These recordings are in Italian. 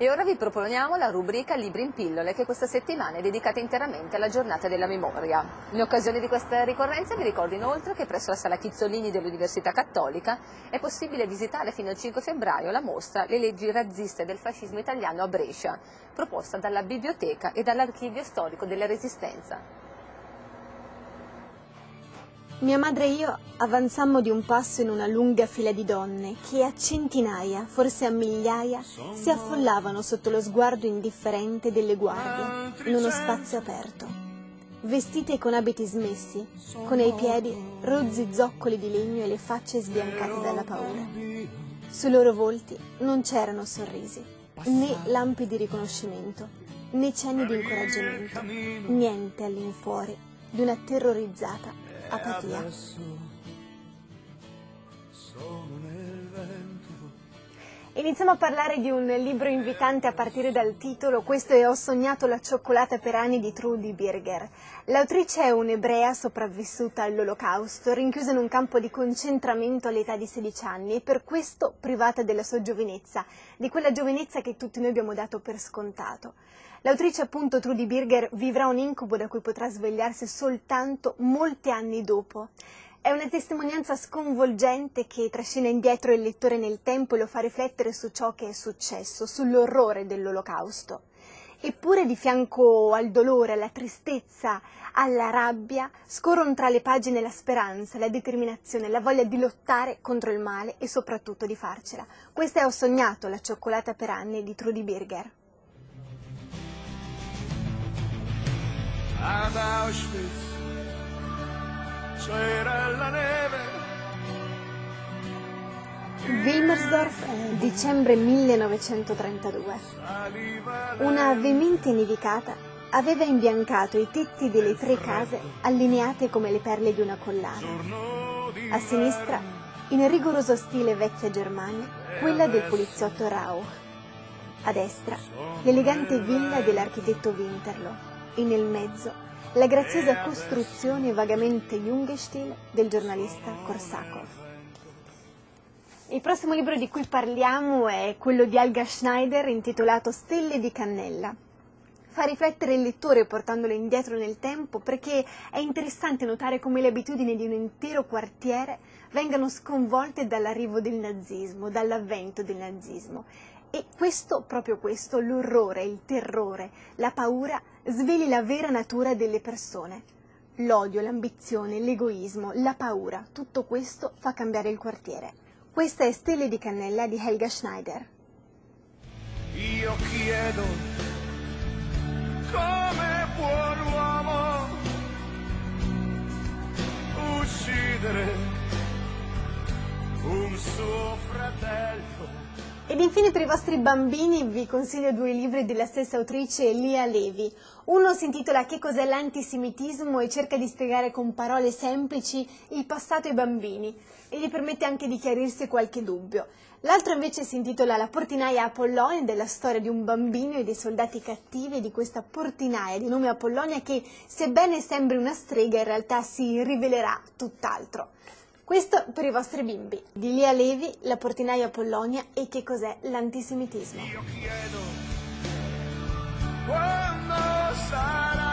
E ora vi proponiamo la rubrica Libri in pillole, che questa settimana è dedicata interamente alla giornata della memoria. In occasione di questa ricorrenza vi ricordo inoltre che presso la Sala Chizzolini dell'Università Cattolica è possibile visitare fino al 5 febbraio la mostra Le leggi razziste del fascismo italiano a Brescia, proposta dalla Biblioteca e dall'Archivio Storico della Resistenza. Mia madre e io avanzammo di un passo in una lunga fila di donne che a centinaia, forse a migliaia, si affollavano sotto lo sguardo indifferente delle guardie, in uno spazio aperto. Vestite con abiti smessi, con ai piedi rozzi zoccoli di legno e le facce sbiancate dalla paura. Sui loro volti non c'erano sorrisi, né lampi di riconoscimento, né cenni di incoraggiamento, niente all'infuori di una terrorizzata apatia. Iniziamo a parlare di un libro invitante a partire dal titolo. Questo è Ho sognato la cioccolata per anni di Trudy Birger. L'autrice è un'ebrea sopravvissuta all'Olocausto, rinchiusa in un campo di concentramento all'età di 16 anni e per questo privata della sua giovinezza, di quella giovinezza che tutti noi abbiamo dato per scontato. L'autrice, appunto, Trudy Birger, vivrà un incubo da cui potrà svegliarsi soltanto molti anni dopo. È una testimonianza sconvolgente che trascina indietro il lettore nel tempo e lo fa riflettere su ciò che è successo, sull'orrore dell'Olocausto. Eppure di fianco al dolore, alla tristezza, alla rabbia, scorrono tra le pagine la speranza, la determinazione, la voglia di lottare contro il male e soprattutto di farcela. Questa è Ho sognato la cioccolata per anni di Trudy Birger. Ad Auschwitz c'era la neve. Wilmersdorf, dicembre 1932. Una veemente nevicata aveva imbiancato i tetti delle 3 case allineate come le perle di una collana. A sinistra, in rigoroso stile vecchia Germania, quella del poliziotto Rauch. A destra, l'elegante villa dell'architetto Winterlo. E nel mezzo la graziosa costruzione vagamente Jugendstil del giornalista Korsakov. Il prossimo libro di cui parliamo è quello di Helga Schneider, intitolato Stelle di cannella. Fa riflettere il lettore portandolo indietro nel tempo, perché è interessante notare come le abitudini di un intero quartiere vengano sconvolte dall'arrivo del nazismo, dall'avvento del nazismo. E questo, proprio questo, l'orrore, il terrore, la paura, sveli la vera natura delle persone. L'odio, l'ambizione, l'egoismo, la paura, tutto questo fa cambiare il quartiere. Questa è Stelle di cannella di Helga Schneider. Io chiedo come può l'uomo uccidere un suo fratello. Ed infine per i vostri bambini vi consiglio 2 libri della stessa autrice, Lia Levi. Uno si intitola Che cos'è l'antisemitismo e cerca di spiegare con parole semplici il passato ai bambini e gli permette anche di chiarirsi qualche dubbio. L'altro invece si intitola La portinaia Apollonia, della storia di un bambino e dei soldati cattivi e di questa portinaia di nome Apollonia che, sebbene sembri una strega, in realtà si rivelerà tutt'altro. Questo per i vostri bimbi. Di Lia Levi, La portinaia Apollonia e Che cos'è l'antisemitismo. Io chiedo quando sarà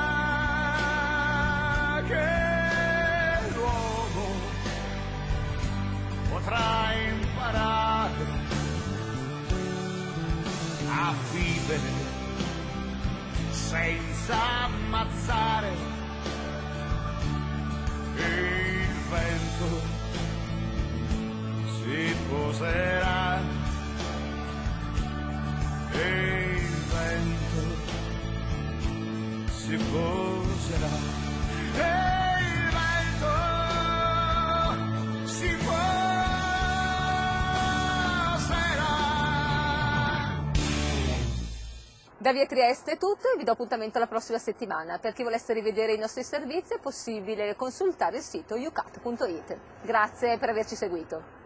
che l'uomo potrà imparare a vivere senza ammazzare il vento. Si poserà e il vento si poserà e il vento si poserà. Da Via Trieste è tutto e vi do appuntamento la prossima settimana. Per chi volesse rivedere i nostri servizi è possibile consultare il sito ucat.it. Grazie per averci seguito.